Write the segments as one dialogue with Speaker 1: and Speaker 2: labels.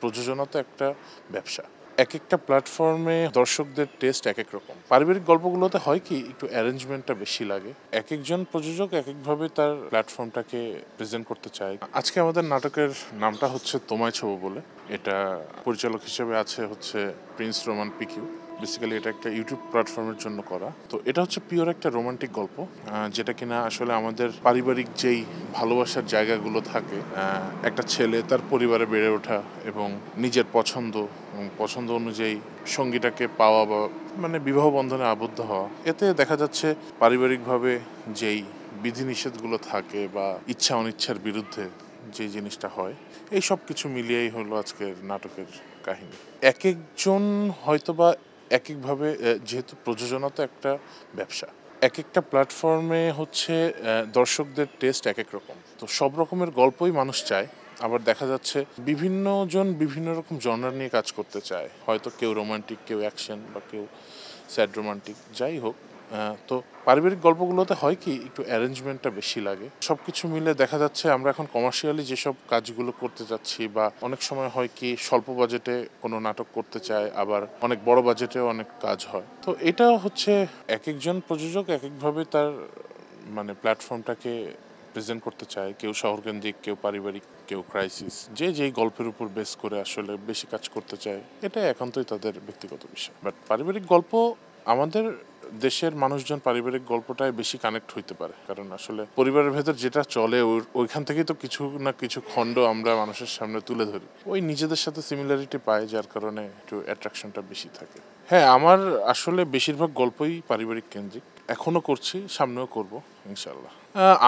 Speaker 1: প্রযোজনা তো একটা ব্যবসা। একেকটা প্ল্যাটফর্মে দর্শকদের টেস্ট একেক রকম। পারিবারিক গল্পগুলোতে হয় কি একটু অ্যারেঞ্জমেন্টটা বেশি লাগে। একেকজন প্রযোজক একেকভাবে তার প্ল্যাটফর্মটাকে প্রেজেন্ট করতে চায়। আজকে আমাদের নাটকের নামটা হচ্ছে তোমায় ছোঁবো বলে। এটা পরিচালক হিসেবে আছে হচ্ছে প্রিন্স রোমান পিকিউ। বেসিক্যালি এটা একটা ইউটিউব প্ল্যাটফর্মের জন্য করা। তো এটা হচ্ছে পিওর একটা রোমান্টিক গল্প, যেটা কিনা আসলে আমাদের পারিবারিক যেই ভালোবাসার জায়গাগুলো থাকে, একটা ছেলে তার পরিবারে বেড়ে ওঠা এবং নিজের পছন্দ অনুযায়ী সঙ্গীটাকে পাওয়া বা মানে বিবাহ বন্ধনে আবদ্ধ হওয়া, এতে দেখা যাচ্ছে পারিবারিকভাবে যেই বিধিনিষেধগুলো থাকে বা ইচ্ছা অনিচ্ছার বিরুদ্ধে যে জিনিসটা হয়, এই সব কিছু মিলিয়েই হলো আজকের নাটকের কাহিনী। এক একজন হয়তোবা এক একভাবে, যেহেতু প্রযোজনা তো একটা ব্যবসা, এক একটা প্ল্যাটফর্মে হচ্ছে দর্শকদের টেস্ট এক এক রকম। তো সব রকমের গল্পই মানুষ চায়। আবার দেখা যাচ্ছে বিভিন্ন জন বিভিন্ন রকম জনরা নিয়ে কাজ করতে চায়, হয়তো কেউ রোমান্টিক, কেউ অ্যাকশন, বা কেউ স্যাড রোমান্টিক, যাই হোক। তো পারিবারিক গল্পগুলোতে হয় কি একটু অ্যারেঞ্জমেন্টটা বেশি লাগে। সব কিছু মিলে দেখা যাচ্ছে আমরা এখন কমার্শিয়ালি যেসব কাজগুলো করতে যাচ্ছি, বা অনেক সময় হয় কি স্বল্প বাজেটে কোনো নাটক করতে চায়, আবার অনেক বড় বাজেটেও অনেক কাজ হয়। তো এটা হচ্ছে এক একজন প্রযোজক এক একভাবে তার মানে প্ল্যাটফর্মটাকে প্রেজেন্ট করতে চায়। কেউ শহরকেন্দ্রিক, কেউ পারিবারিক, কেউ ক্রাইসিস, যে যেই গল্পের উপর বেস করে আসলে বেশি কাজ করতে চায়, এটা একান্তই তাদের ব্যক্তিগত বিষয়। বাট পারিবারিক গল্প, আমাদের দেশের মানুষজন পারিবারিক গল্পটায় বেশি কানেক্ট হইতে পারে, কারণ আসলে পরিবারের ভেতর যেটা চলে ওইখান থেকেই তো কিছু না কিছু খণ্ড আমরা মানুষের সামনে তুলে ধরি, ওই নিজেদের সাথে সিমিলারিটি পায়, যার কারণে একটু অ্যাট্রাকশনটা বেশি থাকে। হ্যাঁ, আমার আসলে বেশিরভাগ গল্পই পারিবারিক কেন্দ্রিক, এখনো করছি, সামনেও করব ইনশাল্লাহ।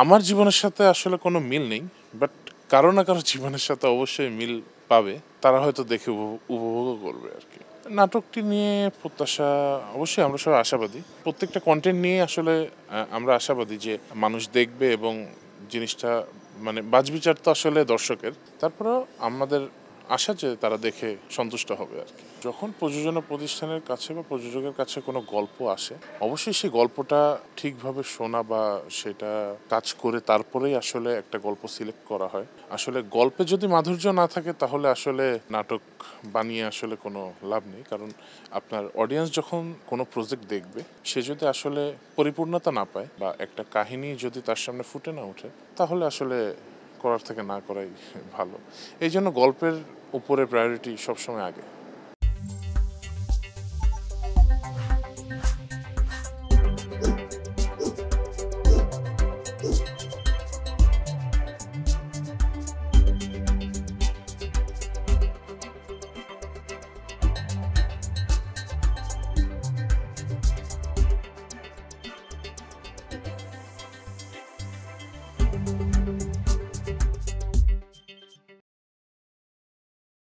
Speaker 1: আমার জীবনের সাথে আসলে কোনো মিল নেই, বাট কারো না কারো জীবনের সাথে অবশ্যই মিল পাবে, তারা হয়তো দেখে উপভোগও করবে আর কি। নাটকটি নিয়ে প্রত্যাশা, অবশ্যই আমরা সবাই আশাবাদী। প্রত্যেকটা কন্টেন্ট নিয়ে আসলে আমরা আশাবাদী যে মানুষ দেখবে, এবং জিনিসটা মানে বাছবিচার তো আসলে দর্শকের, তারপরেও আমাদের আশা যে তারা দেখে সন্তুষ্ট হবে আর কি। যখন প্রযোজনা প্রতিষ্ঠানের কাছে বা প্রযোজকের কাছে কোনো গল্প আসে, অবশ্যই সেই গল্পটা ঠিকভাবে শোনা বা সেটা কাজ করে তারপরেই আসলে একটা গল্প সিলেক্ট করা হয়। আসলে গল্পে যদি মাধুর্য না থাকে, তাহলে আসলে নাটক বানিয়ে আসলে কোনো লাভ নেই। কারণ আপনার অডিয়েন্স যখন কোনো প্রজেক্ট দেখবে, সে যদি আসলে পরিপূর্ণতা না পায় বা একটা কাহিনী যদি তার সামনে ফুটে না ওঠে, তাহলে আসলে করার থেকে না করাই ভালো। এই জন্য গল্পের উপরে প্রায়োরিটি সবসময় আগে।